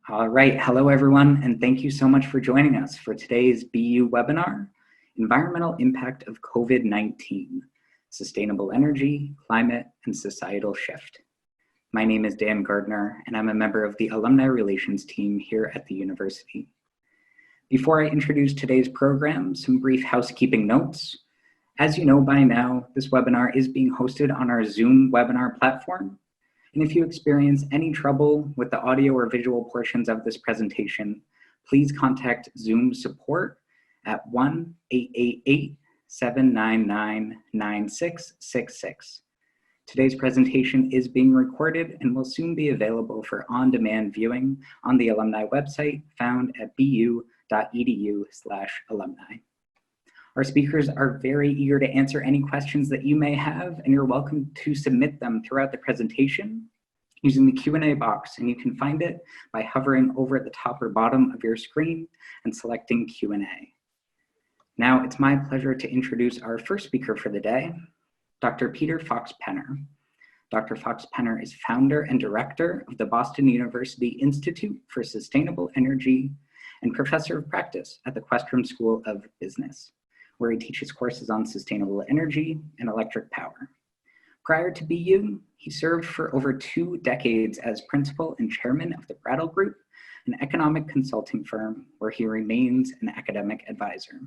All right, hello everyone, and thank you so much for joining us for today's BU webinar, Environmental Impact of COVID-19, Sustainable Energy, Climate, and Societal Shift. My name is Dan Gardner, and I'm a member of the Alumni Relations team here at the university. Before I introduce today's program, some brief housekeeping notes. As you know by now, this webinar is being hosted on our Zoom webinar platform. And if you experience any trouble with the audio or visual portions of this presentation, please contact Zoom support at 1-888-799-9666. Today's presentation is being recorded and will soon be available for on-demand viewing on the alumni website found at bu.edu/alumni. Our speakers are very eager to answer any questions that you may have, and you're welcome to submit them throughout the presentation using the Q&A box, and you can find it by hovering over at the top or bottom of your screen and selecting Q&A. Now, it's my pleasure to introduce our first speaker for the day, Dr. Peter Fox-Penner. Dr. Fox-Penner is founder and director of the Boston University Institute for Sustainable Energy and professor of practice at the Questrom School of Business, where he teaches courses on sustainable energy and electric power. Prior to BU, he served for over 2 decades as principal and chairman of the Brattle Group, an economic consulting firm where he remains an academic advisor.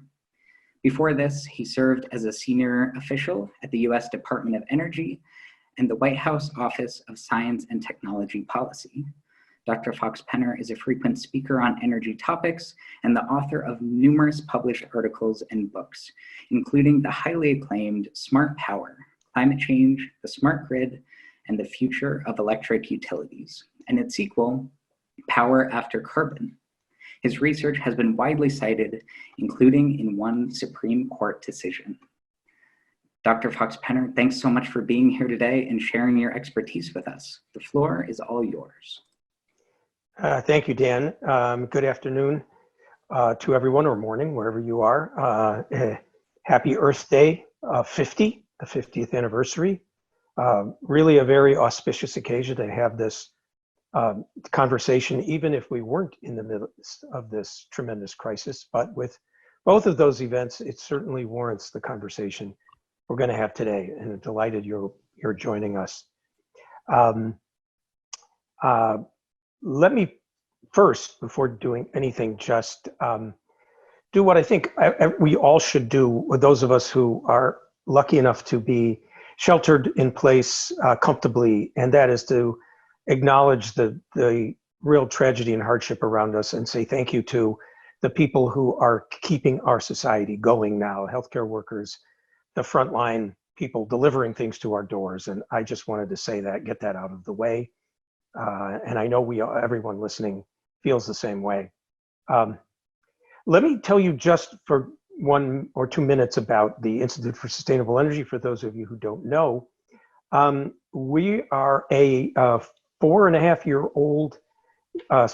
Before this, he served as a senior official at the US Department of Energy and the White House Office of Science and Technology Policy. Dr. Fox-Penner is a frequent speaker on energy topics and the author of numerous published articles and books, including the highly acclaimed Smart Power, Climate Change, the Smart Grid, and the Future of Electric Utilities, and its sequel, Power After Carbon. His research has been widely cited, including in one Supreme Court decision. Dr. Fox-Penner, thanks so much for being here today and sharing your expertise with us. The floor is all yours. Thank you, Dan. Good afternoon to everyone, or morning, wherever you are. Happy Earth Day 50, the 50th anniversary. Really a very auspicious occasion to have this conversation, even if we weren't in the midst of this tremendous crisis. But with both of those events, it certainly warrants the conversation we're going to have today, and I'm delighted you're joining us. Let me first, before doing anything, just do what I think we all should do, with those of us who are lucky enough to be sheltered in place comfortably, and that is to acknowledge the real tragedy and hardship around us and say thank you to the people who are keeping our society going now, healthcare workers, the frontline people delivering things to our doors. And I just wanted to say that, get that out of the way. And I know everyone listening feels the same way. Let me tell you just for 1 or 2 minutes about the Institute for Sustainable Energy, for those of you who don't know. We are a 4.5-year-old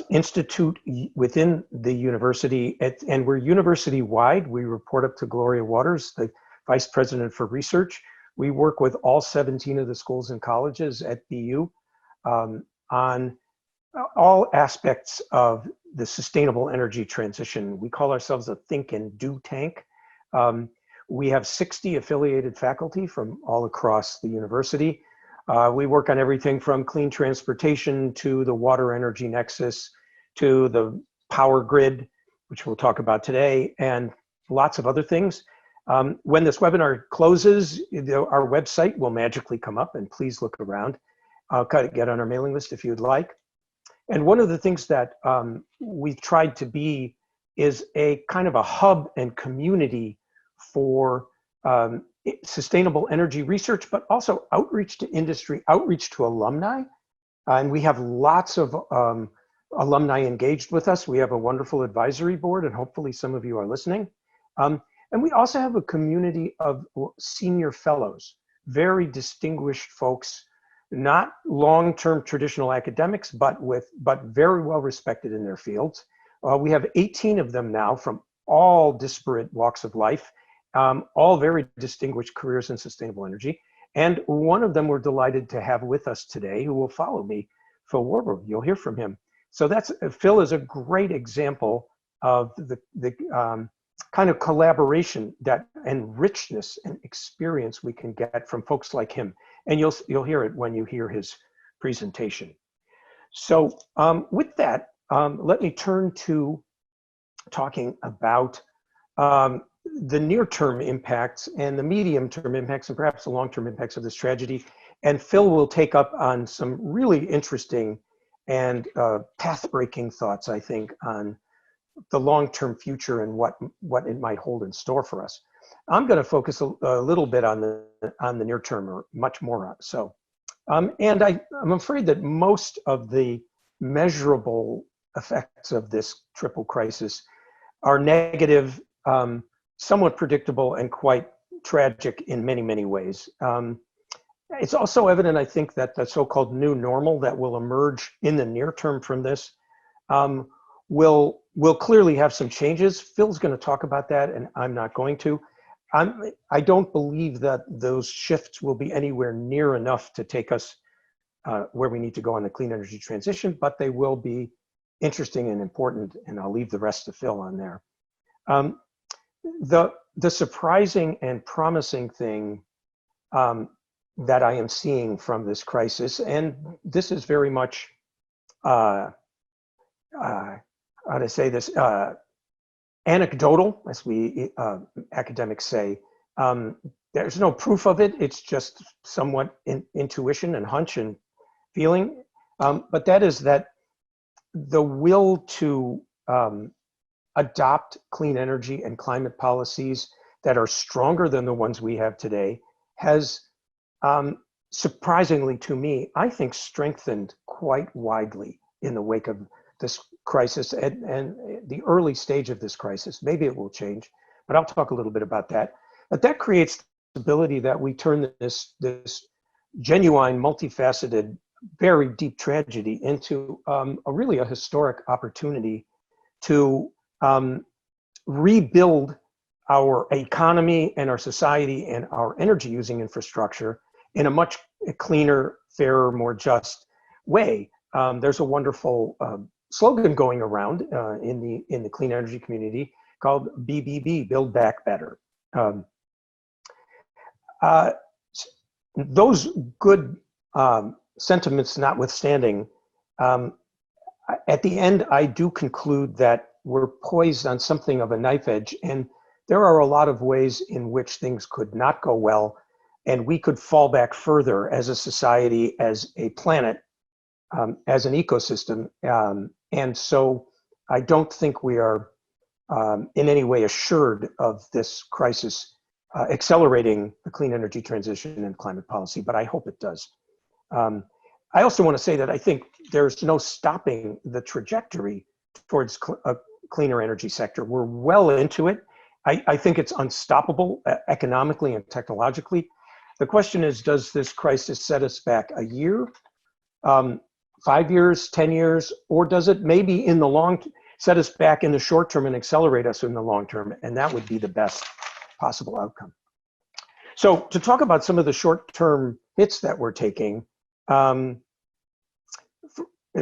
institute within the university, and we're university-wide. We report up to Gloria Waters, the Vice President for Research. We work with all 17 of the schools and colleges at BU on all aspects of the sustainable energy transition. We call ourselves a think and do tank. We have 60 affiliated faculty from all across the university. We work on everything from clean transportation to the water energy nexus to the power grid, which we'll talk about today, and lots of other things. When this webinar closes, our website will magically come up, and please look around. Get on our mailing list if you'd like. And one of the things that we've tried to be is a kind of a hub and community for sustainable energy research, but also outreach to industry, outreach to alumni. And we have lots of alumni engaged with us. We have a wonderful advisory board, and hopefully some of you are listening. And we also have a community of senior fellows, very distinguished folks, not long-term traditional academics, but very well respected in their fields. We have 18 of them now from all disparate walks of life, all very distinguished careers in sustainable energy. And one of them we're delighted to have with us today, who will follow me, Phil Warburg. You'll hear from him. So Phil is a great example of the kind of collaboration and richness and experience we can get from folks like him. And you'll hear it when you hear his presentation. So with that, let me turn to talking about the near-term impacts and the medium-term impacts and perhaps the long-term impacts of this tragedy. And Phil will take up on some really interesting and path-breaking thoughts, I think, on the long-term future and what it might hold in store for us. I'm going to focus a little bit on the near term, or much more so. And I'm afraid that most of the measurable effects of this triple crisis are negative, somewhat predictable, and quite tragic in many, many ways. It's also evident, I think, that the so-called new normal that will emerge in the near term from this will clearly have some changes. Phil's going to talk about that, and I'm not going to. I don't believe that those shifts will be anywhere near enough to take us where we need to go on the clean energy transition, but they will be interesting and important, and I'll leave the rest to Phil on there. The surprising and promising thing that I am seeing from this crisis, and this is very much, how to say this, anecdotal, as we academics say. There's no proof of it. It's just somewhat intuition and hunch and feeling. But that is that the will to adopt clean energy and climate policies that are stronger than the ones we have today has, surprisingly to me, I think, strengthened quite widely in the wake of this crisis and the early stage of this crisis. Maybe it will change, but I'll talk a little bit about that. But that creates the ability that we turn this genuine, multifaceted, very deep tragedy into really a historic opportunity to rebuild our economy and our society and our energy using infrastructure in a much cleaner, fairer, more just way. There's a wonderful slogan going around in the clean energy community called BBB, Build Back Better. Those good sentiments notwithstanding, at the end, I do conclude that we're poised on something of a knife edge, and there are a lot of ways in which things could not go well, and we could fall back further as a society, as a planet, as an ecosystem. And so I don't think we are in any way assured of this crisis accelerating the clean energy transition and climate policy, but I hope it does. I also want to say that I think there's no stopping the trajectory towards a cleaner energy sector. We're well into it. I think it's unstoppable economically and technologically. The question is, does this crisis set us back a year, 5 years, 10 years, or does it maybe in the set us back in the short term and accelerate us in the long term? And that would be the best possible outcome. So to talk about some of the short-term hits that we're taking, the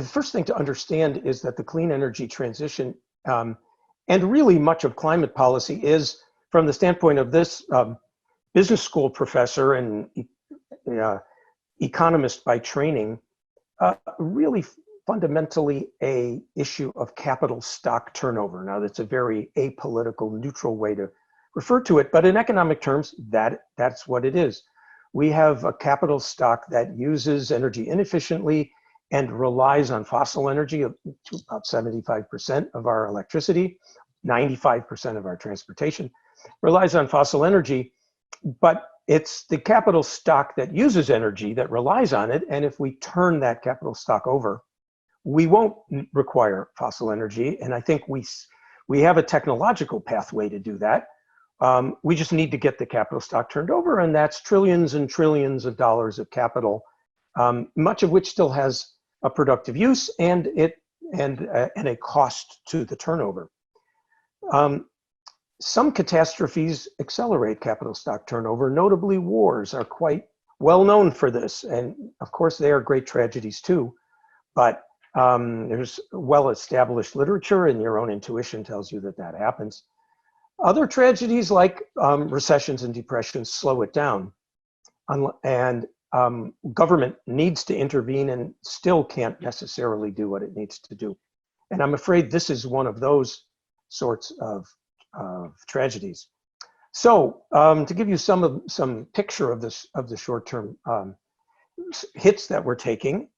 first thing to understand is that the clean energy transition and really much of climate policy is, from the standpoint of this business school professor and economist by training, really fundamentally a issue of capital stock turnover. Now, that's a very apolitical, neutral way to refer to it, but in economic terms, that's what it is. We have a capital stock that uses energy inefficiently and relies on fossil energy, to about 75% of our electricity, 95% of our transportation, relies on fossil energy, but it's the capital stock that uses energy that relies on it, and if we turn that capital stock over, we won't require fossil energy, and I think we have a technological pathway to do that. We just need to get the capital stock turned over, and that's trillions and trillions of dollars of capital, much of which still has a productive use and a cost to the turnover. Some catastrophes accelerate capital stock turnover. Notably, wars are quite well known for this, and of course they are great tragedies too. But There's well-established literature, and your own intuition tells you that that happens. Other tragedies like recessions and depressions slow it down. And government needs to intervene and still can't necessarily do what it needs to do. And I'm afraid this is one of those sorts of tragedies. So to give you some picture of the short-term hits that we're taking,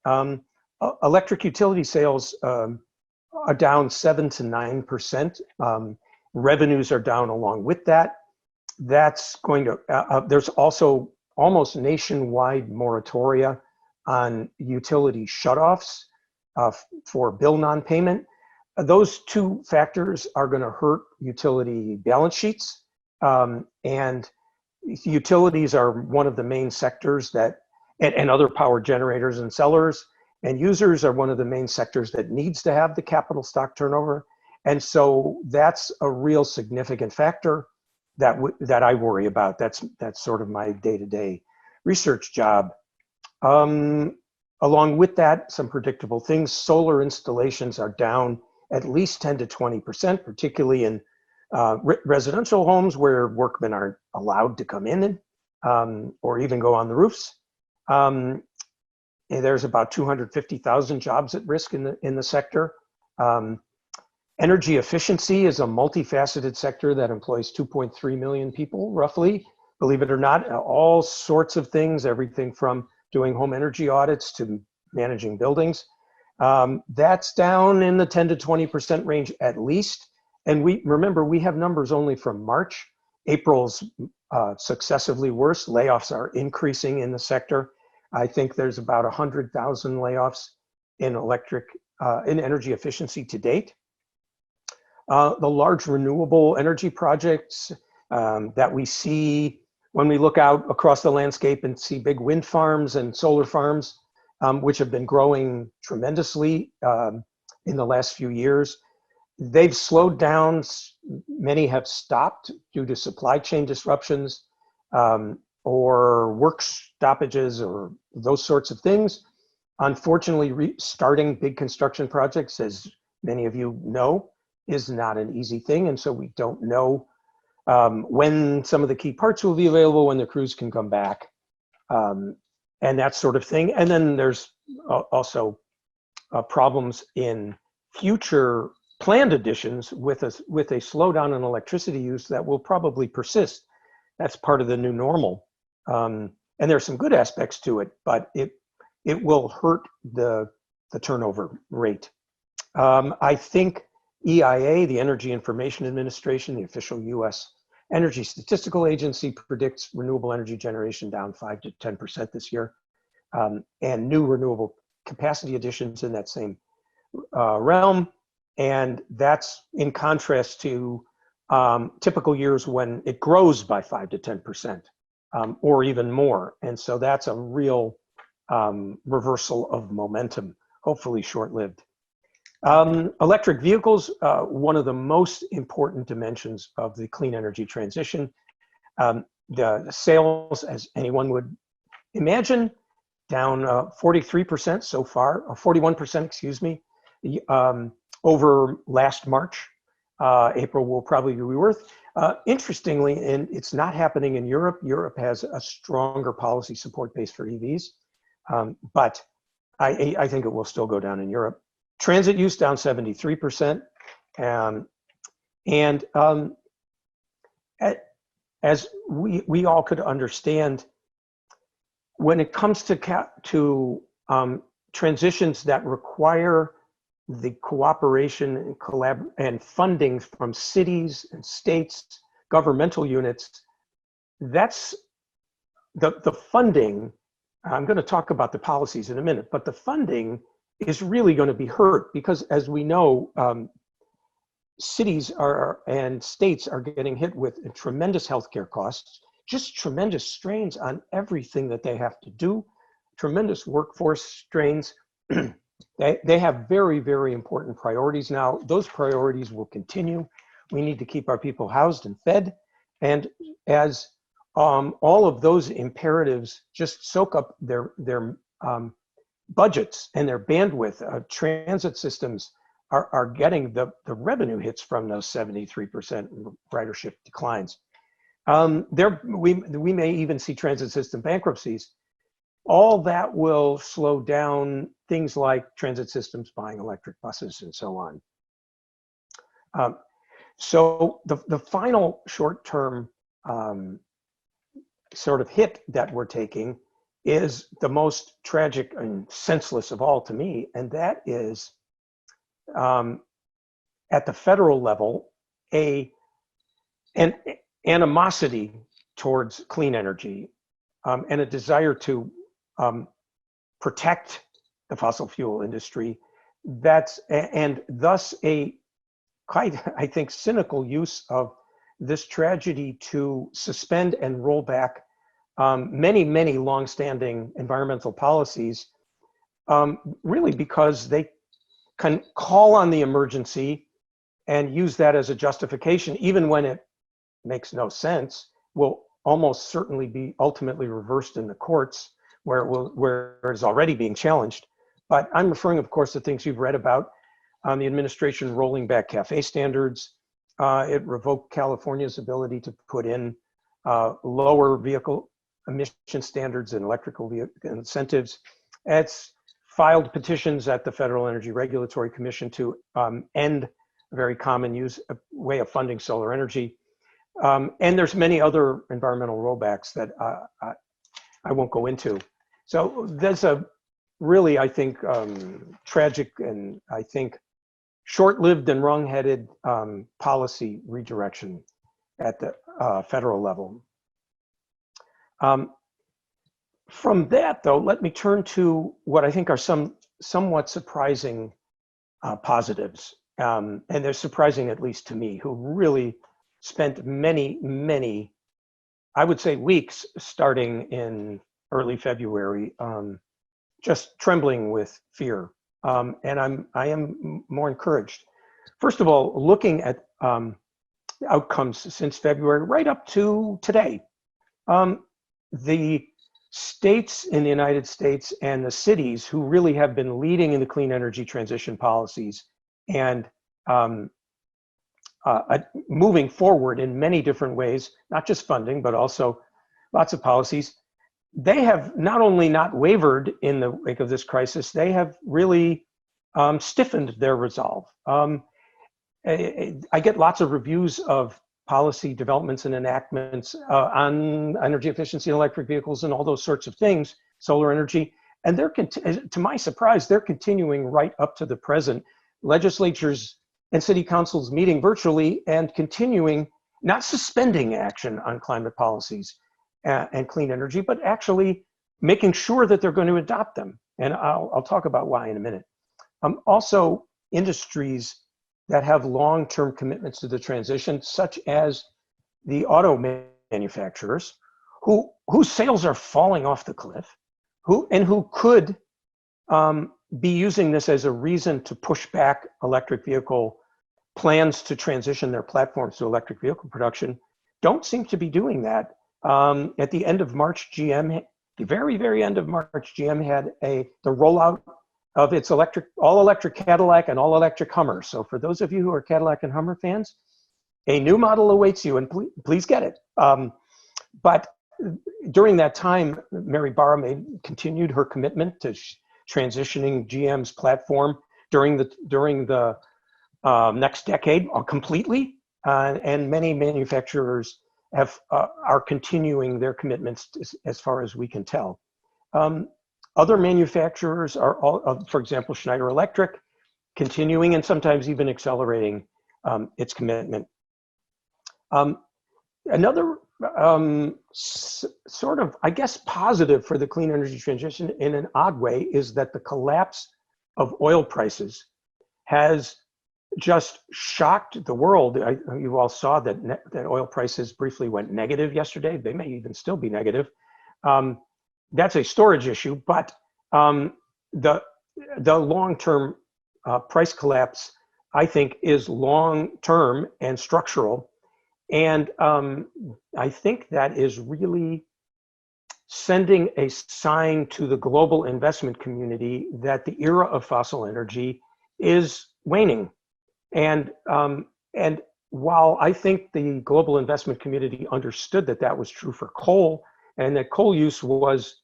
electric utility sales are down 7 to 9%. Revenues are down along with that. That's going to, there's also almost nationwide moratoria on utility shutoffs for bill non-payment. Those two factors are going to hurt utility balance sheets. And utilities are one of the main sectors that, and other power generators and sellers and users are one of the main sectors that needs to have the capital stock turnover. And so that's a real significant factor that I worry about. That's sort of my day-to-day research job. Along with that, some predictable things. Solar installations are down at least 10 to 20%, particularly in residential homes where workmen aren't allowed to come in or even go on the roofs. There's about 250,000 jobs at risk in the sector. Energy efficiency is a multifaceted sector that employs 2.3 million people, roughly. Believe it or not, all sorts of things, everything from doing home energy audits to managing buildings. That's down in the 10 to 20% range at least. And remember, we have numbers only from March. April's successively worse. Layoffs are increasing in the sector. I think there's about 100,000 layoffs in energy efficiency to date. The large renewable energy projects that we see when we look out across the landscape and see big wind farms and solar farms, which have been growing tremendously in the last few years. They've slowed down. Many have stopped due to supply chain disruptions or work stoppages or those sorts of things. Unfortunately, restarting big construction projects, as many of you know, is not an easy thing. And so we don't know when some of the key parts will be available, when the crews can come back, and that sort of thing. And then there's also problems in future planned additions with a slowdown in electricity use that will probably persist. That's part of the new normal. And there's some good aspects to it, but it will hurt the turnover rate. I think EIA, the Energy Information Administration, the official US Energy Statistical Agency, predicts renewable energy generation down 5 to 10% this year, and new renewable capacity additions in that same realm. And that's in contrast to typical years when it grows by 5 to 10% or even more. And so that's a real reversal of momentum, hopefully short-lived. Electric vehicles, one of the most important dimensions of the clean energy transition. The sales, as anyone would imagine, down 43% so far, or 41%, excuse me, over last March. April will probably be worse. Interestingly, and it's not happening in Europe. Europe has a stronger policy support base for EVs, but I think it will still go down in Europe. Transit use down 73%. As we all could understand, when it comes to transitions that require the cooperation and funding from cities and states, governmental units, that's the funding. I'm going to talk about the policies in a minute, but the funding is really going to be hurt because, as we know, cities and states are getting hit with tremendous healthcare costs, just tremendous strains on everything that they have to do, tremendous workforce strains. They have very, very important priorities now. Those priorities will continue. We need to keep our people housed and fed. And as all of those imperatives just soak up their budgets and their bandwidth. Transit systems are getting the revenue hits from those 73% ridership declines. We may even see transit system bankruptcies. All that will slow down things like transit systems buying electric buses and so on. So the final short-term sort of hit that we're taking is the most tragic and senseless of all to me, and that is at the federal level an animosity towards clean energy and a desire to protect the fossil fuel industry. And thus a quite, I think, cynical use of this tragedy to suspend and roll back many, many longstanding environmental policies, really because they can call on the emergency and use that as a justification, even when it makes no sense, will almost certainly be ultimately reversed in the courts where it's already being challenged. But I'm referring, of course, to things you've read about. The administration rolling back CAFE standards. It revoked California's ability to put in lower vehicle emission standards and electrical vehicle incentives. It's filed petitions at the Federal Energy Regulatory Commission to end a very common way of funding solar energy. And there's many other environmental rollbacks that I won't go into. So there's a really, I think, tragic and I think short-lived and wrong-headed policy redirection at the federal level. From that, though, let me turn to what I think are some somewhat surprising positives. And they're surprising, at least to me, who really spent many, I would say weeks, starting in early February, just trembling with fear. And I am more encouraged. First of all, looking at outcomes since February right up to today, the states in the United States and the cities who really have been leading in the clean energy transition policies and moving forward in many different ways, not just funding, but also lots of policies, they have not only not wavered in the wake of this crisis, they have really stiffened their resolve. I get lots of reviews of policy developments and enactments on energy efficiency in electric vehicles and all those sorts of things, solar energy, and to my surprise, they're continuing right up to the present. Legislatures and city councils meeting virtually and continuing, not suspending action on climate policies and clean energy, but actually making sure that they're going to adopt them. And I'll talk about why in a minute. Also, industries that have long-term commitments to the transition, such as the auto manufacturers, whose sales are falling off the cliff, who could be using this as a reason to push back electric vehicle plans to transition their platforms to electric vehicle production, don't seem to be doing that. At the end of March, GM, the very end of March, GM had the rollout of its all-electric Cadillac and all-electric Hummer. So for those of you who are Cadillac and Hummer fans, a new model awaits you, and please get it. But during that time, Mary Barra continued her commitment to transitioning GM's platform during the next decade completely, and many manufacturers are continuing their commitments as far as we can tell. Other manufacturers are, for example, Schneider Electric, continuing and sometimes even accelerating its commitment. Another sort of, I guess, positive for the clean energy transition in an odd way is that the collapse of oil prices has just shocked the world. You all saw that oil prices briefly went negative yesterday. They may even still be negative. That's a storage issue, but the long-term price collapse, I think, is long-term and structural. And I think that is really sending a sign to the global investment community that the era of fossil energy is waning. And while I think the global investment community understood that that was true for coal, and that coal use was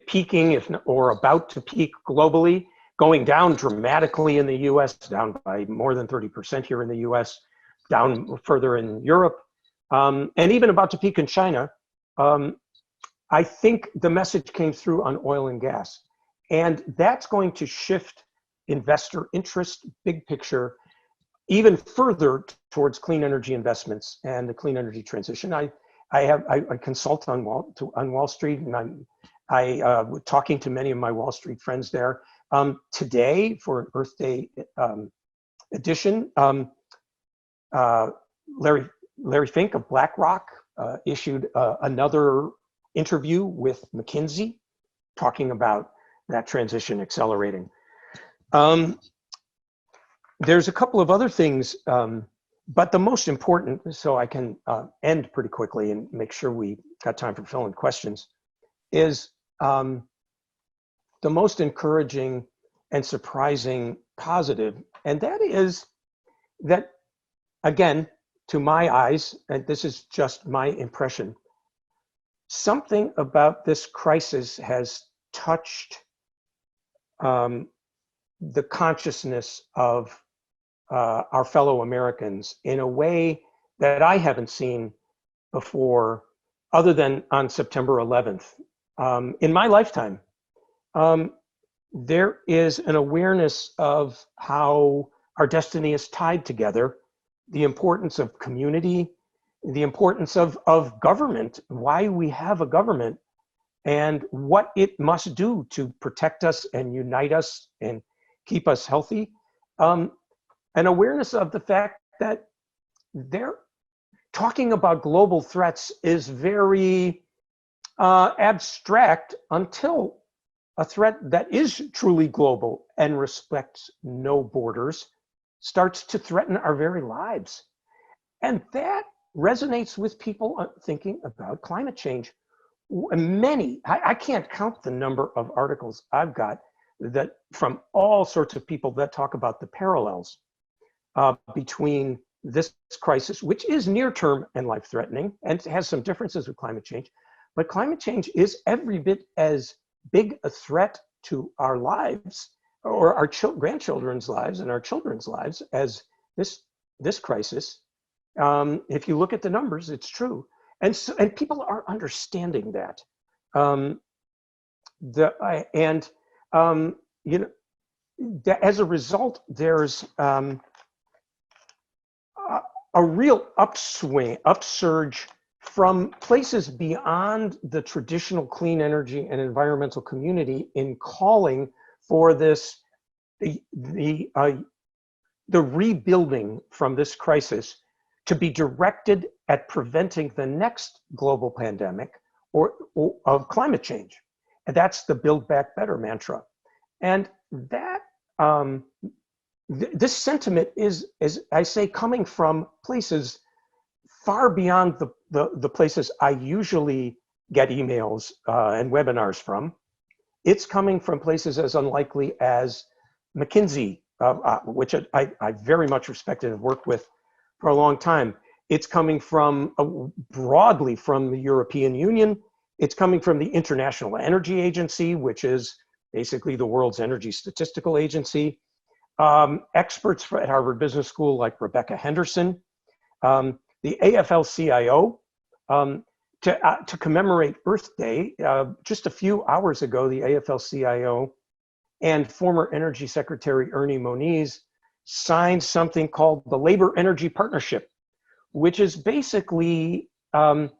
peaking or about to peak globally, going down dramatically in the US, down by more than 30% here in the US, down further in Europe, and even about to peak in China, I think the message came through on oil and gas. And that's going to shift investor interest, big picture, even further towards clean energy investments and the clean energy transition. I consult on Wall Street, and I talking to many of my Wall Street friends there. Today, for an Earth Day edition, Larry Fink of BlackRock issued another interview with McKinsey, talking about that transition accelerating. There's a couple of other things, but the most important, so I can end pretty quickly and make sure we got time for fill-in questions, is the most encouraging and surprising positive, and that is that, again, to my eyes, and this is just my impression, something about this crisis has touched the consciousness of our fellow Americans in a way that I haven't seen before, other than on September 11th. In my lifetime, there is an awareness of how our destiny is tied together, the importance of community, the importance of government, why we have a government, and what it must do to protect us and unite us and keep us healthy. An awareness of the fact that they're talking about global threats is very abstract until a threat that is truly global and respects no borders starts to threaten our very lives. And that resonates with people thinking about climate change. Many, I can't count the number of articles I've got that from all sorts of people that talk about the parallels between this crisis, which is near-term and life-threatening, and has some differences with climate change, but climate change is every bit as big a threat to our lives, or our grandchildren's lives and our children's lives, as this crisis. If you look at the numbers, it's true, and people are understanding that. You know, as a result, there's a real upsurge from places beyond the traditional clean energy and environmental community in calling for this, the rebuilding from this crisis to be directed at preventing the next global pandemic or of climate change. And that's the Build Back Better mantra. And that, this sentiment is, as I say, coming from places far beyond the places I usually get emails and webinars from. It's coming from places as unlikely as McKinsey, which I very much respected and worked with for a long time. It's coming from broadly from the European Union. It's coming from the International Energy Agency, which is basically the world's energy statistical agency. Experts at Harvard Business School like Rebecca Henderson, the AFL-CIO, to commemorate Earth Day, just a few hours ago, the AFL-CIO and former Energy Secretary Ernie Moniz signed something called the Labor Energy Partnership, which is basically, big,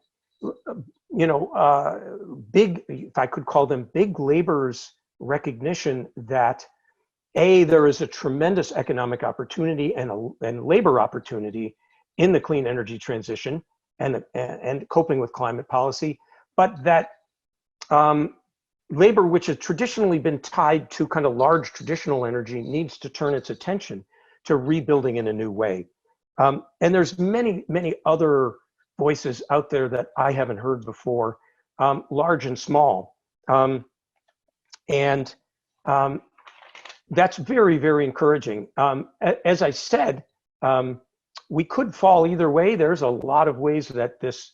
if I could call them big labor's recognition that there is a tremendous economic opportunity and labor opportunity in the clean energy transition and coping with climate policy, but that labor, which has traditionally been tied to kind of large traditional energy, needs to turn its attention to rebuilding in a new way. And there's many, many other voices out there that I haven't heard before large and small. And that's very, very encouraging. As I said, we could fall either way. There's a lot of ways that this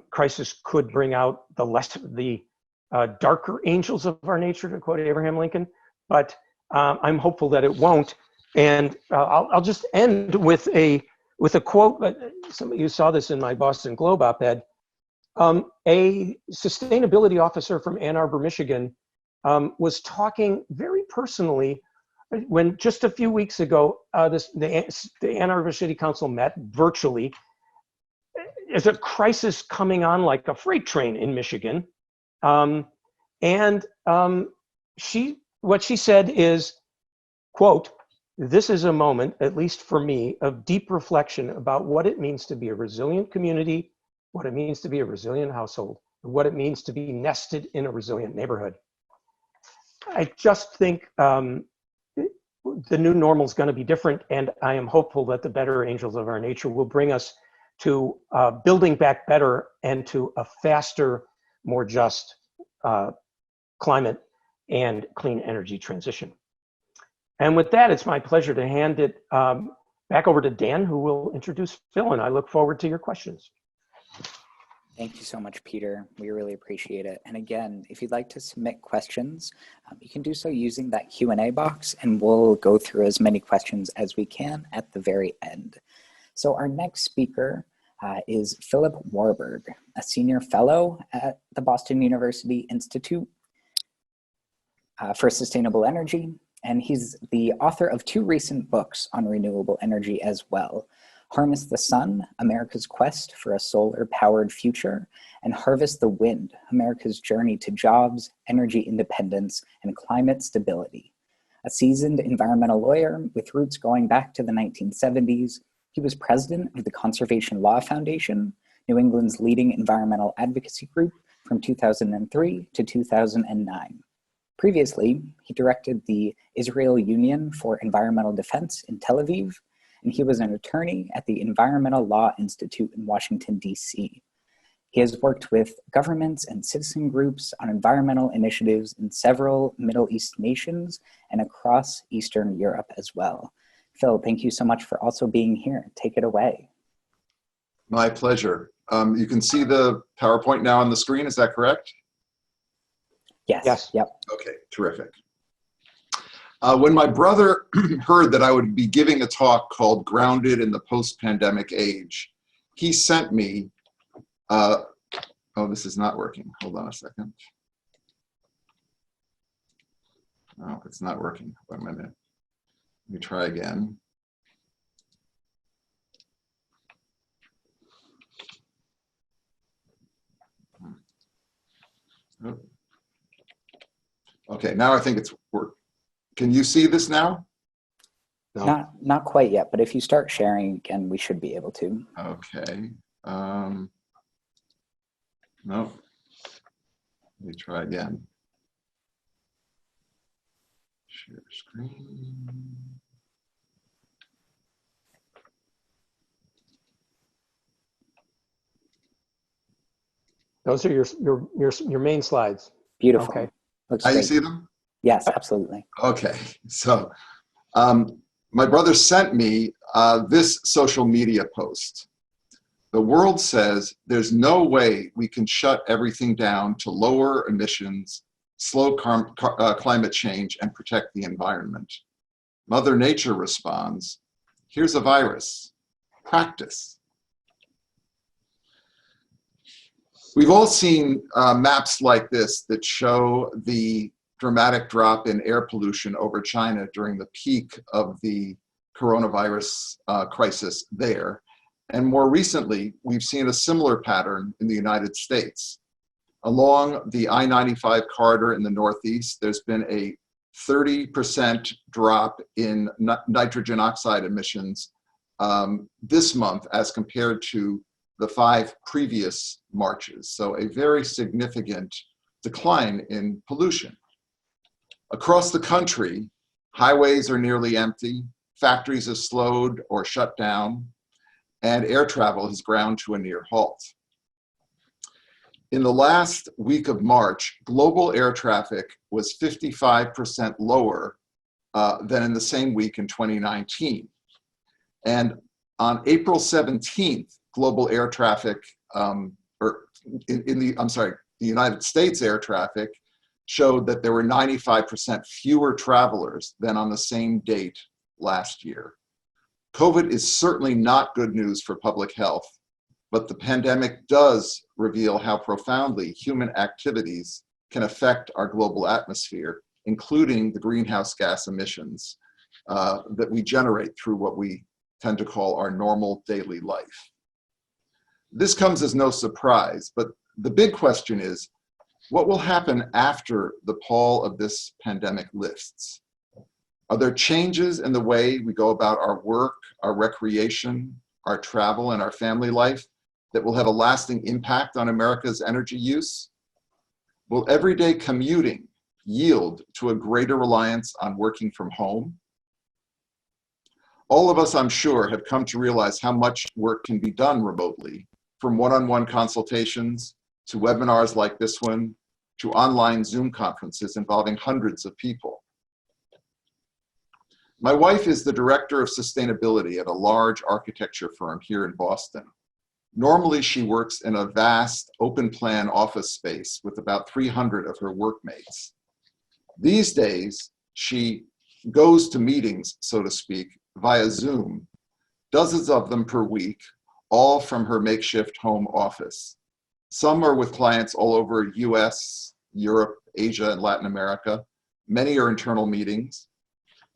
crisis could bring out the darker angels of our nature, to quote Abraham Lincoln, but I'm hopeful that it won't. And I'll just end with a quote. Some of you saw this in my Boston Globe op-ed. A sustainability officer from Ann Arbor, Michigan, was talking very personally when just a few weeks ago, the Ann Arbor City Council met virtually. There's a crisis coming on like a freight train in Michigan. What she said is, quote, "This is a moment, at least for me, of deep reflection about what it means to be a resilient community, what it means to be a resilient household, and what it means to be nested in a resilient neighborhood." I just think the new normal is going to be different, and I am hopeful that the better angels of our nature will bring us to building back better and to a faster, more just climate and clean energy transition. And with that, it's my pleasure to hand it back over to Dan, who will introduce Phil, and I look forward to your questions. Thank you so much, Peter. We really appreciate it. And again, if you'd like to submit questions, you can do so using that Q&A box, and we'll go through as many questions as we can at the very end. So our next speaker is Philip Warburg, a Senior Fellow at the Boston University Institute for Sustainable Energy. And he's the author of 2 recent books on renewable energy as well: Harness the Sun, America's Quest for a Solar-Powered Future, and Harvest the Wind, America's Journey to Jobs, Energy Independence, and Climate Stability. A seasoned environmental lawyer with roots going back to the 1970s, he was president of the Conservation Law Foundation, New England's leading environmental advocacy group from 2003 to 2009. Previously, he directed the Israel Union for Environmental Defense in Tel Aviv, and he was an attorney at the Environmental Law Institute in Washington, D.C. He has worked with governments and citizen groups on environmental initiatives in several Middle East nations and across Eastern Europe as well. Phil, thank you so much for also being here. Take it away. My pleasure. You can see the PowerPoint now on the screen, is that correct? Yes. Yes. Yep. Okay, terrific. When my brother heard that I would be giving a talk called Grounded in the Post-Pandemic Age, he sent me, oh, this is not working. Hold on a second. Oh, it's not working. Wait a minute. Let me try again. Oh. Okay, now I think it's worked. Can you see this now? No. Not quite yet, but if you start sharing again, we should be able to. Okay. No. Let me try again. Share screen. Those are your main slides. Beautiful. Okay. Looks You great. see them? Yes, absolutely. Okay. So my brother sent me this social media post. The world says there's no way we can shut everything down to lower emissions, slow climate change, and protect the environment. Mother Nature responds, here's a virus, practice. We've all seen maps like this that show the dramatic drop in air pollution over China during the peak of the coronavirus crisis there. And more recently, we've seen a similar pattern in the United States. Along the I-95 corridor in the Northeast, there's been a 30% drop in nitrogen oxide emissions this month as compared to the 5 previous Marches. So a very significant decline in pollution. Across the country, highways are nearly empty, factories have slowed or shut down, and air travel has ground to a near halt. In the last week of March, global air traffic was 55% lower than in the same week in 2019. And on April 17th, global air traffic, the United States air traffic showed that there were 95% fewer travelers than on the same date last year. COVID is certainly not good news for public health, but the pandemic does reveal how profoundly human activities can affect our global atmosphere, including the greenhouse gas emissions that we generate through what we tend to call our normal daily life. This comes as no surprise, but the big question is, what will happen after the pall of this pandemic lifts? Are there changes in the way we go about our work, our recreation, our travel, and our family life that will have a lasting impact on America's energy use? Will everyday commuting yield to a greater reliance on working from home? All of us, I'm sure, have come to realize how much work can be done remotely, from one-on-one consultations to webinars like this one, to online Zoom conferences involving hundreds of people. My wife is the director of sustainability at a large architecture firm here in Boston. Normally, she works in a vast open plan office space with about 300 of her workmates. These days, she goes to meetings, so to speak, via Zoom, dozens of them per week, all from her makeshift home office. Some are with clients all over US, Europe, Asia, and Latin America. Many are internal meetings.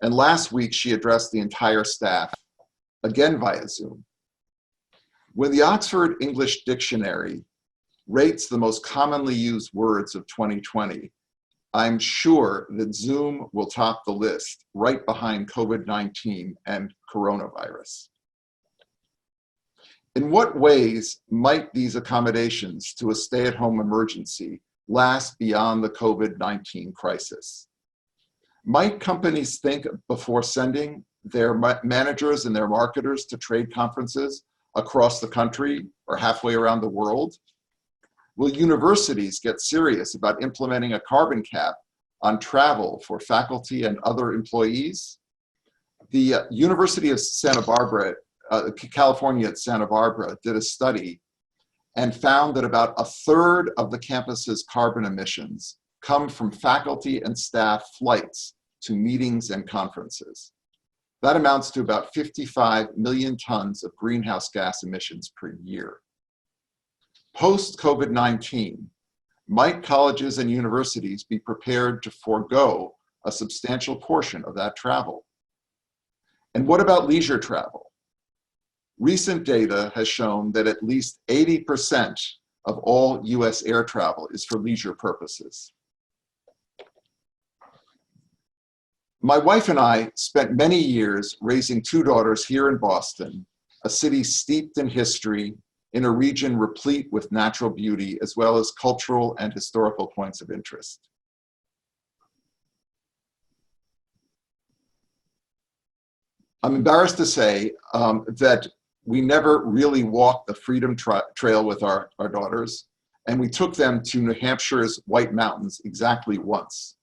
And last week, she addressed the entire staff, again via Zoom. When the Oxford English Dictionary rates the most commonly used words of 2020, I'm sure that Zoom will top the list, right behind COVID-19 and coronavirus. In what ways might these accommodations to a stay-at-home emergency last beyond the COVID-19 crisis? Might companies think before sending their managers and their marketers to trade conferences across the country or halfway around the world? Will universities get serious about implementing a carbon cap on travel for faculty and other employees? The University of Santa Barbara, California at Santa Barbara, did a study and found that about a third of the campus's carbon emissions come from faculty and staff flights to meetings and conferences. That amounts to about 55 million tons of greenhouse gas emissions per year. Post-COVID-19, might colleges and universities be prepared to forego a substantial portion of that travel? And what about leisure travel? Recent data has shown that at least 80% of all US air travel is for leisure purposes. My wife and I spent many years raising two daughters here in Boston, a city steeped in history, in a region replete with natural beauty, as well as cultural and historical points of interest. I'm embarrassed to say that we never really walked the Freedom Trail with our daughters, and we took them to New Hampshire's White Mountains exactly once.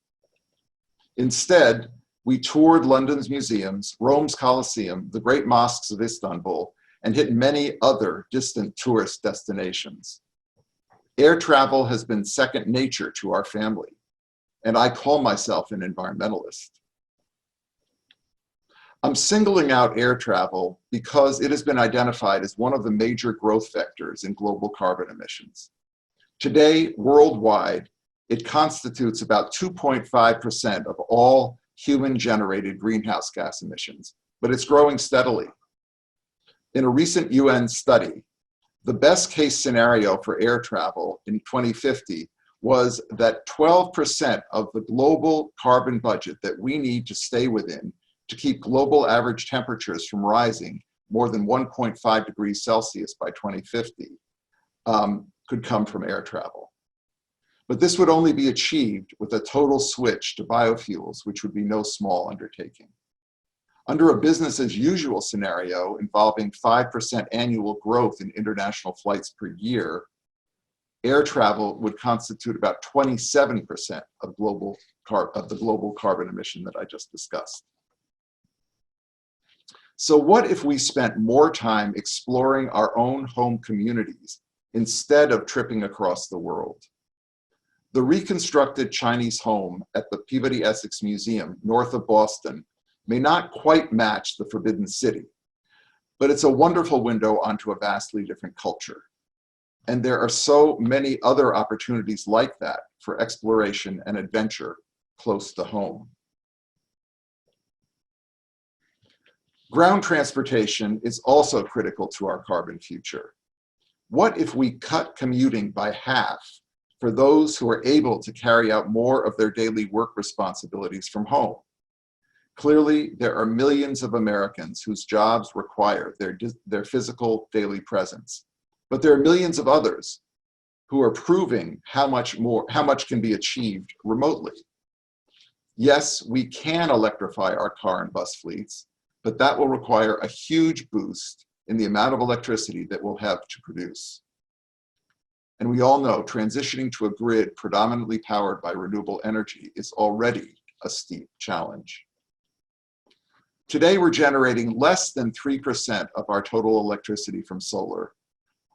Instead, we toured London's museums, Rome's Colosseum, the great mosques of Istanbul, and hit many other distant tourist destinations. Air travel has been second nature to our family, and I call myself an environmentalist. I'm singling out air travel because it has been identified as one of the major growth vectors in global carbon emissions. Today, worldwide, it constitutes about 2.5% of all human-generated greenhouse gas emissions, but it's growing steadily. In a recent UN study, the best case scenario for air travel in 2050 was that 12% of the global carbon budget that we need to stay within to keep global average temperatures from rising more than 1.5 degrees Celsius by 2050 could come from air travel. But this would only be achieved with a total switch to biofuels, which would be no small undertaking. Under a business as usual scenario involving 5% annual growth in international flights per year, air travel would constitute about 27% of the global carbon emission that I just discussed. So what if we spent more time exploring our own home communities instead of tripping across the world? The reconstructed Chinese home at the Peabody Essex Museum north of Boston may not quite match the Forbidden City, but it's a wonderful window onto a vastly different culture. And there are so many other opportunities like that for exploration and adventure close to home. Ground transportation is also critical to our carbon future. What if we cut commuting by half for those who are able to carry out more of their daily work responsibilities from home? Clearly, there are millions of Americans whose jobs require their physical daily presence, but there are millions of others who are proving how much can be achieved remotely. Yes, we can electrify our car and bus fleets, but that will require a huge boost in the amount of electricity that we'll have to produce. And we all know transitioning to a grid predominantly powered by renewable energy is already a steep challenge. Today, we're generating less than 3% of our total electricity from solar,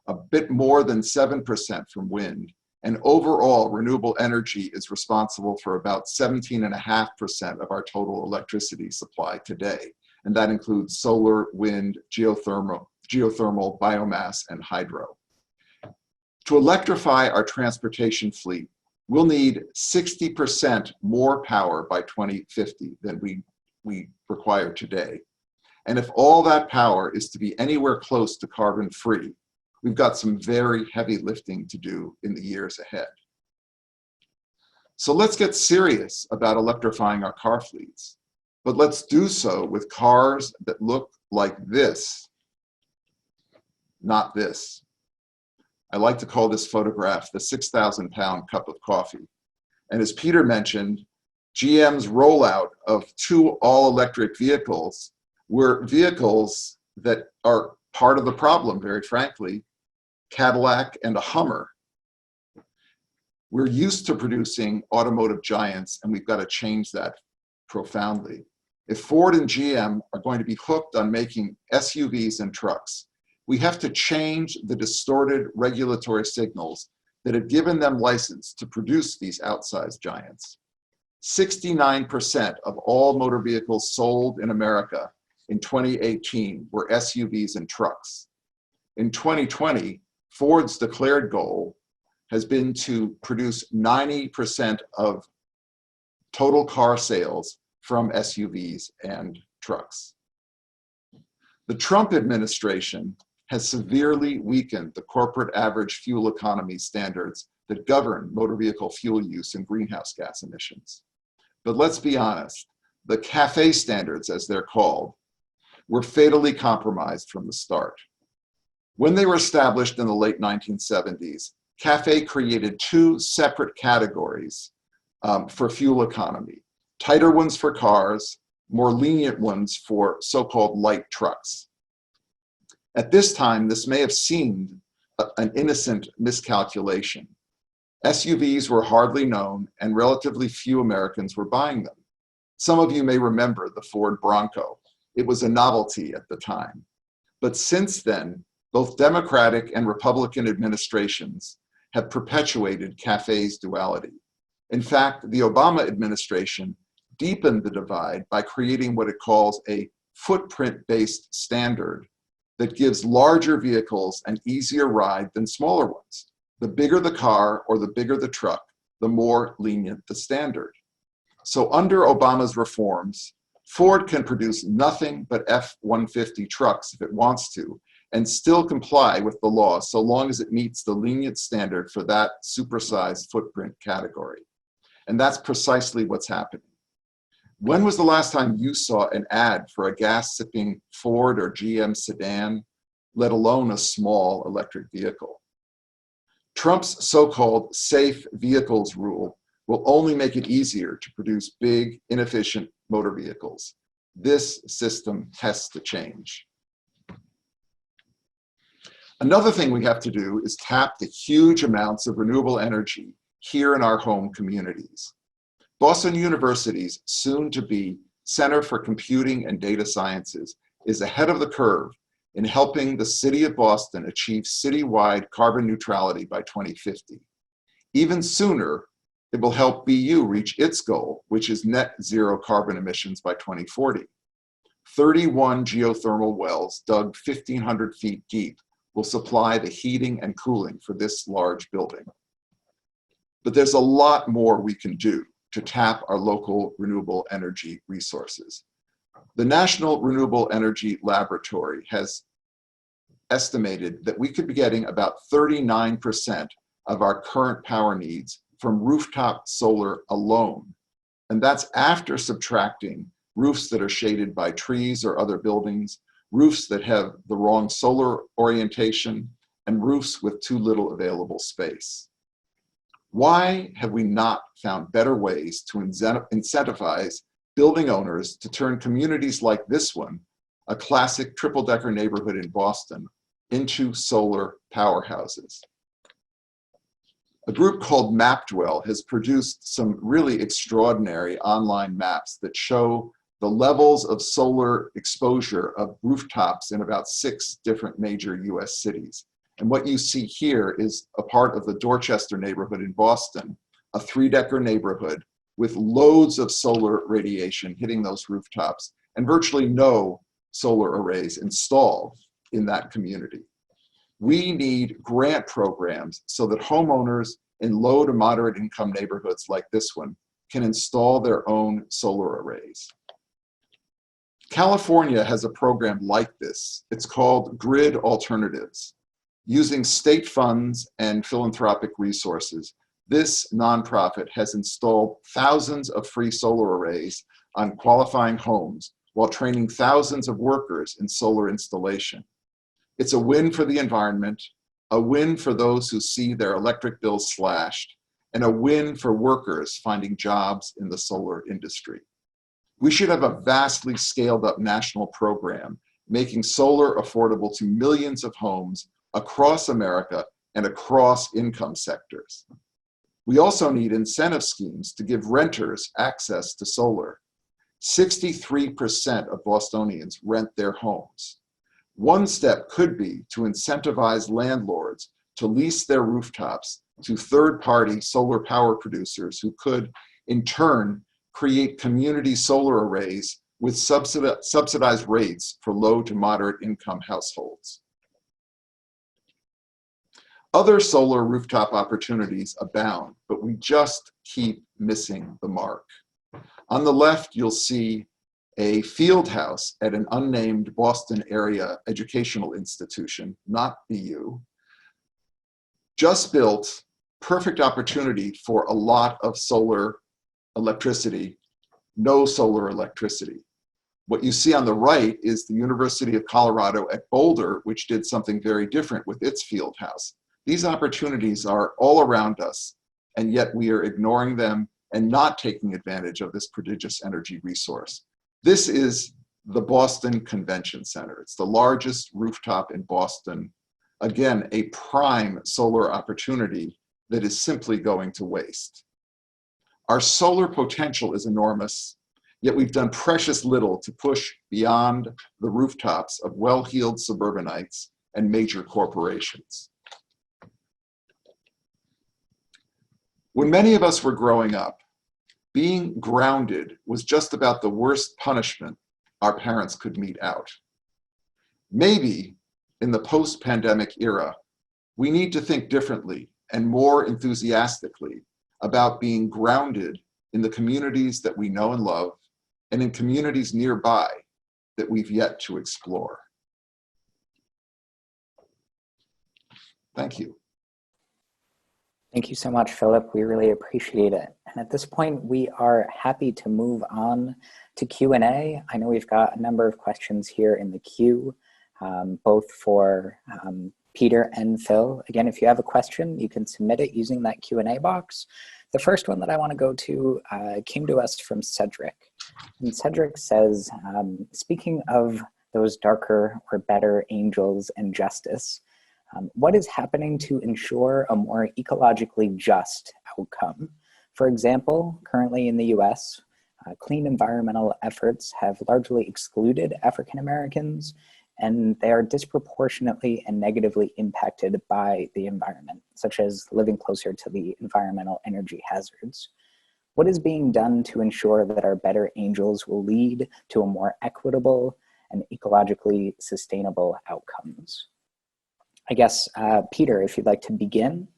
a bit more than 7% from wind, and overall, renewable energy is responsible for about 17.5% of our total electricity supply today. And that includes solar, wind, geothermal, biomass, and hydro. To electrify our transportation fleet, we'll need 60% more power by 2050 than we require today. And if all that power is to be anywhere close to carbon-free, we've got some very heavy lifting to do in the years ahead. So let's get serious about electrifying our car fleets. But let's do so with cars that look like this, not this. I like to call this photograph the 6,000-pound cup of coffee. And as Peter mentioned, GM's rollout of 2 all-electric vehicles were vehicles that are part of the problem, very frankly, Cadillac and a Hummer. We're used to producing automotive giants, and we've got to change that profoundly. If Ford and GM are going to be hooked on making SUVs and trucks, we have to change the distorted regulatory signals that have given them license to produce these outsized giants. 69% of all motor vehicles sold in America in 2018 were SUVs and trucks. In 2020, Ford's declared goal has been to produce 90% of total car sales from SUVs and trucks. The Trump administration has severely weakened the corporate average fuel economy standards that govern motor vehicle fuel use and greenhouse gas emissions. But let's be honest, the CAFE standards, as they're called, were fatally compromised from the start. When they were established in the late 1970s, CAFE created 2 separate categories for fuel economy: tighter ones for cars, more lenient ones for so-called light trucks. At this time, this may have seemed an innocent miscalculation. SUVs were hardly known, and relatively few Americans were buying them. Some of you may remember the Ford Bronco. It was a novelty at the time. But since then, both Democratic and Republican administrations have perpetuated CAFE's duality. In fact, the Obama administration deepened the divide by creating what it calls a footprint-based standard that gives larger vehicles an easier ride than smaller ones. The bigger the car or the bigger the truck, the more lenient the standard. So under Obama's reforms, Ford can produce nothing but F-150 trucks if it wants to, and still comply with the law so long as it meets the lenient standard for that supersized footprint category. And that's precisely what's happening. When was the last time you saw an ad for a gas-sipping Ford or GM sedan, let alone a small electric vehicle? Trump's so-called safe vehicles rule will only make it easier to produce big, inefficient motor vehicles. This system has to change. Another thing we have to do is tap the huge amounts of renewable energy here in our home communities. Boston University's soon-to-be Center for Computing and Data Sciences is ahead of the curve in helping the city of Boston achieve citywide carbon neutrality by 2050. Even sooner, it will help BU reach its goal, which is net zero carbon emissions by 2040. 31 geothermal wells dug 1,500 feet deep will supply the heating and cooling for this large building. But there's a lot more we can do to tap our local renewable energy resources. The National Renewable Energy Laboratory has estimated that we could be getting about 39% of our current power needs from rooftop solar alone. And that's after subtracting roofs that are shaded by trees or other buildings, roofs that have the wrong solar orientation, and roofs with too little available space. Why have we not found better ways to incentivize building owners to turn communities like this one, a classic triple-decker neighborhood in Boston, into solar powerhouses? A group called MapDwell has produced some really extraordinary online maps that show the levels of solar exposure of rooftops in about 6 different major US cities. And what you see here is a part of the Dorchester neighborhood in Boston, a 3-decker neighborhood with loads of solar radiation hitting those rooftops and virtually no solar arrays installed in that community. We need grant programs so that homeowners in low to moderate income neighborhoods like this one can install their own solar arrays. California has a program like this. It's called Grid Alternatives. Using state funds and philanthropic resources, this nonprofit has installed thousands of free solar arrays on qualifying homes while training thousands of workers in solar installation. It's a win for the environment, a win for those who see their electric bills slashed, and a win for workers finding jobs in the solar industry. We should have a vastly scaled up national program making solar affordable to millions of homes across America and across income sectors. We also need incentive schemes to give renters access to solar. 63% of Bostonians rent their homes. One step could be to incentivize landlords to lease their rooftops to third-party solar power producers who could, in turn, create community solar arrays with subsidized rates for low to moderate income households. Other solar rooftop opportunities abound, but we just keep missing the mark. On the left, you'll see a field house at an unnamed Boston area educational institution, not BU, just built, perfect opportunity for a lot of solar electricity, no solar electricity. What you see on the right is the University of Colorado at Boulder, which did something very different with its field house. These opportunities are all around us, and yet we are ignoring them and not taking advantage of this prodigious energy resource. This is the Boston Convention Center. It's the largest rooftop in Boston. Again, a prime solar opportunity that is simply going to waste. Our solar potential is enormous, yet we've done precious little to push beyond the rooftops of well-heeled suburbanites and major corporations. When many of us were growing up, being grounded was just about the worst punishment our parents could mete out. Maybe in the post-pandemic era, we need to think differently and more enthusiastically about being grounded in the communities that we know and love and in communities nearby that we've yet to explore. Thank you. Thank you so much, Philip. We really appreciate it. And at this point, we are happy to move on to Q&A. I know we've got a number of questions here in the queue, both for Peter and Phil. Again, if you have a question, you can submit it using that Q&A box. The first one that I want to go to came to us from Cedric. And Cedric says, speaking of those darker or better angels and justice, What is happening to ensure a more ecologically just outcome? For example, currently in the US, clean environmental efforts have largely excluded African Americans, and they are disproportionately and negatively impacted by the environment, such as living closer to the environmental energy hazards. What is being done to ensure that our better angels will lead to a more equitable and ecologically sustainable outcomes? I guess, Peter, if you'd like to begin.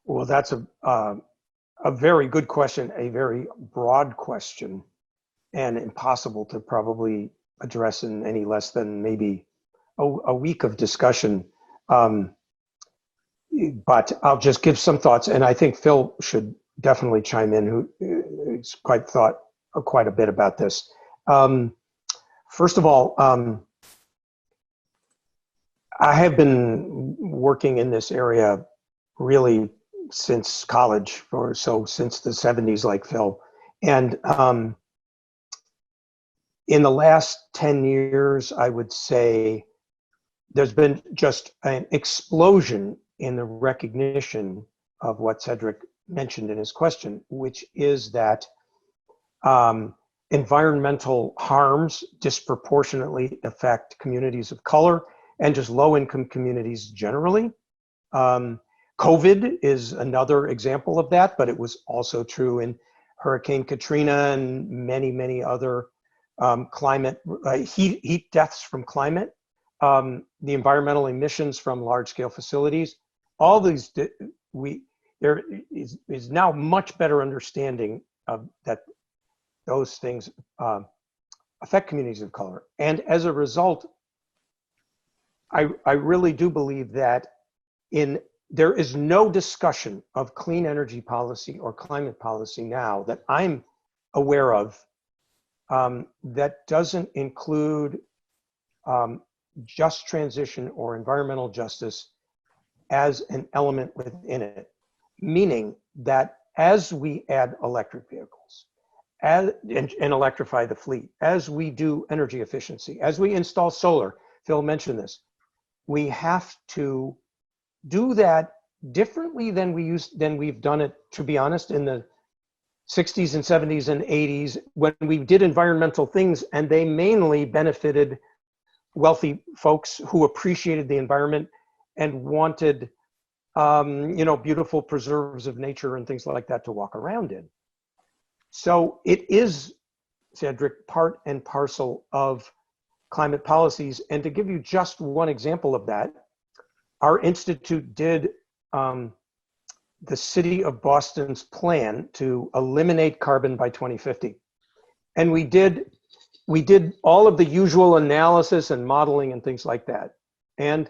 Well, that's a very good question, a very broad question, and impossible to probably address in any less than maybe a week of discussion. But I'll just give some thoughts, and I think Phil should definitely chime in, who's thought quite a bit about this. First of all, I have been working in this area really since college, or so since the 70s, like Phil. And in the last 10 years, I would say there's been just an explosion in the recognition of what Cedric mentioned in his question, which is that environmental harms disproportionately affect communities of color and just low-income communities generally. COVID is another example of that, but it was also true in Hurricane Katrina and many, many other climate, heat deaths from climate, the environmental emissions from large-scale facilities. All these, there is now much better understanding of that those things affect communities of color. And as a result, I really do believe that there is no discussion of clean energy policy or climate policy now that I'm aware of that doesn't include just transition or environmental justice as an element within it. Meaning that as we add electric vehicles and electrify the fleet, as we do energy efficiency, as we install solar, Phil mentioned this, we have to do that differently than we've done it, to be honest, in the 60s and 70s and 80s when we did environmental things, and they mainly benefited wealthy folks who appreciated the environment and wanted beautiful preserves of nature and things like that to walk around in. So it is, Cedric, part and parcel of climate policies. And to give you just one example of that, our institute did the city of Boston's plan to eliminate carbon by 2050. And we did all of the usual analysis and modeling and things like that. And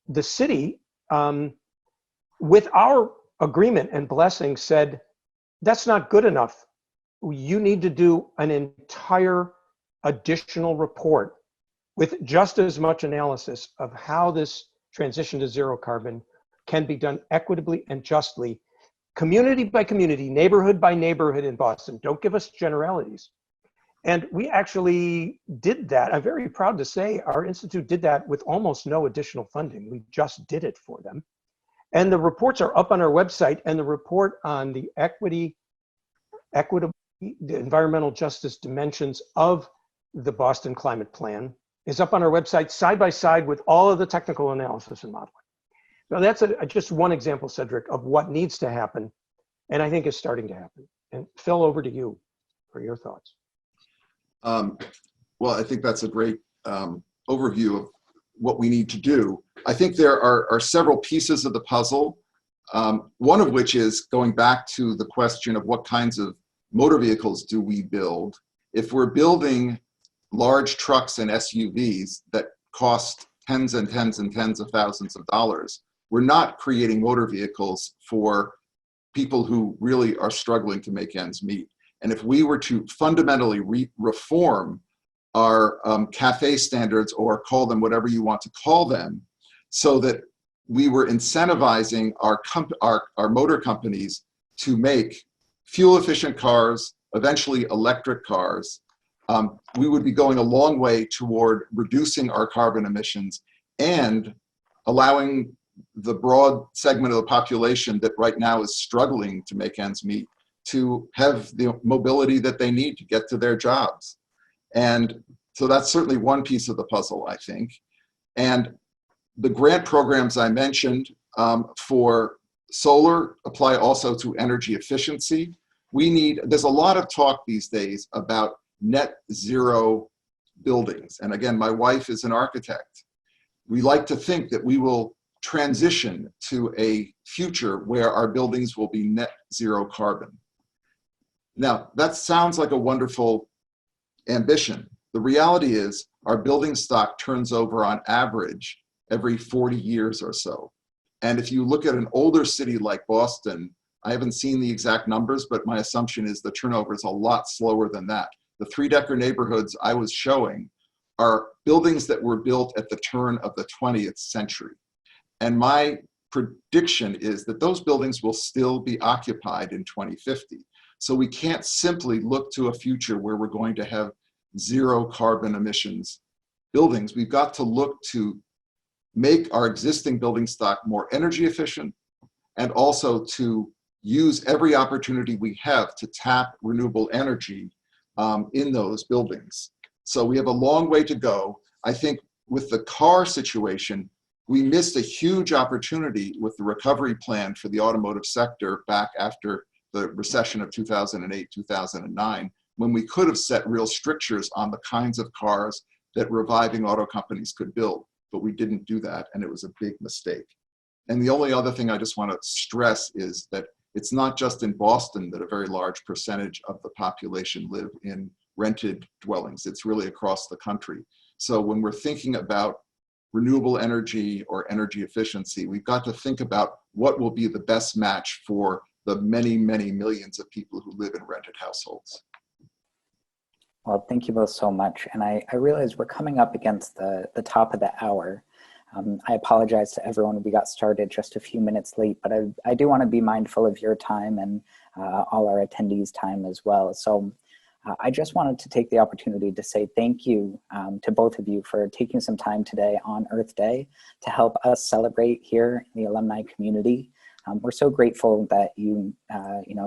the city, with our agreement and blessing, said, that's not good enough. You need to do an entire additional report with just as much analysis of how this transition to zero carbon can be done equitably and justly, community by community, neighborhood by neighborhood in Boston. Don't give us generalities. And we actually did that. I'm very proud to say our institute did that with almost no additional funding. We just did it for them. And the reports are up on our website, and the report on the equitable, the environmental justice dimensions of the Boston Climate Plan is up on our website side by side with all of the technical analysis and modeling. Now that's just one example, Cedric, of what needs to happen, and I think is starting to happen. And Phil, over to you for your thoughts. Well, I think that's a great overview of what we need to do. I think there are several pieces of the puzzle, one of which is going back to the question of what kinds of motor vehicles do we build. If we're building large trucks and SUVs that cost tens and tens and tens of thousands of dollars, we're not creating motor vehicles for people who really are struggling to make ends meet. And if we were to fundamentally reform our CAFE standards, or call them whatever you want to call them, so that we were incentivizing our motor companies to make fuel-efficient cars, eventually electric cars, we would be going a long way toward reducing our carbon emissions and allowing the broad segment of the population that right now is struggling to make ends meet to have the mobility that they need to get to their jobs. And so that's certainly one piece of the puzzle, I think. And the grant programs I mentioned for solar apply also to energy efficiency. There's a lot of talk these days about net zero buildings. And again, my wife is an architect. We like to think that we will transition to a future where our buildings will be net zero carbon. Now, that sounds like a wonderful ambition. The reality is our building stock turns over on average every 40 years or so. And if you look at an older city like Boston, I haven't seen the exact numbers, but my assumption is the turnover is a lot slower than that. The three-decker neighborhoods I was showing are buildings that were built at the turn of the 20th century. And my prediction is that those buildings will still be occupied in 2050. So we can't simply look to a future where we're going to have zero carbon emissions buildings. We've got to look to make our existing building stock more energy efficient and also to use every opportunity we have to tap renewable energy in those buildings. So we have a long way to go. I think with the car situation, we missed a huge opportunity with the recovery plan for the automotive sector back after the recession of 2008, 2009, when we could have set real strictures on the kinds of cars that reviving auto companies could build, but we didn't do that, and it was a big mistake. And the only other thing I just want to stress is that it's not just in Boston that a very large percentage of the population live in rented dwellings. It's really across the country. So when we're thinking about renewable energy or energy efficiency, we've got to think about what will be the best match for the many, many millions of people who live in rented households. Well, thank you both so much. And I realize we're coming up against the top of the hour. I apologize to everyone. We got started just a few minutes late, but I do want to be mindful of your time and all our attendees' time as well. So I just wanted to take the opportunity to say thank you to both of you for taking some time today on Earth Day to help us celebrate here in the alumni community. We're so grateful that you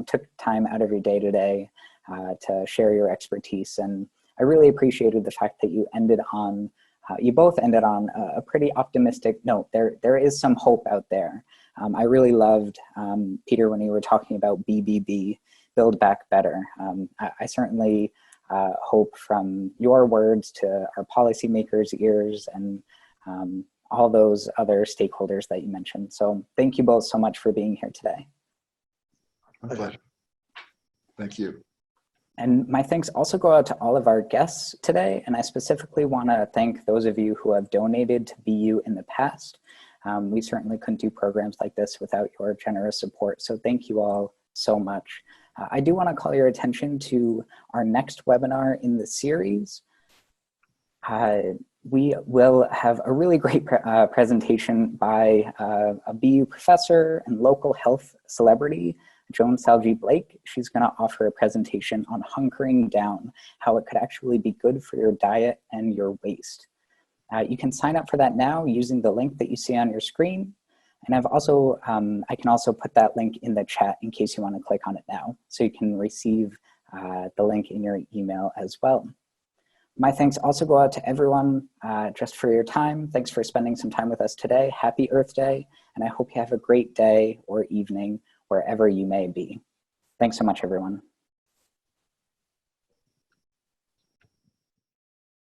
took time out of your day today to share your expertise. And I really appreciated the fact that you ended on you both ended on a pretty optimistic note. There is some hope out there. I really loved, Peter, when you were talking about BBB, Build Back Better. I certainly hope from your words to our policymakers' ears and all those other stakeholders that you mentioned. So thank you both so much for being here today. My pleasure. Thank you. And my thanks also go out to all of our guests today. And I specifically want to thank those of you who have donated to BU in the past. We certainly couldn't do programs like this without your generous support. So thank you all so much. I do want to call your attention to our next webinar in the series. We will have a really great presentation by a BU professor and local health celebrity, Joan Salji Blake. She's going to offer a presentation on hunkering down, how it could actually be good for your diet and your waist. You can sign up for that now using the link that you see on your screen. And I've also, I can also put that link in the chat in case you want to click on it now. So you can receive the link in your email as well. My thanks also go out to everyone just for your time. Thanks for spending some time with us today. Happy Earth Day. And I hope you have a great day or evening wherever you may be. Thanks so much, everyone.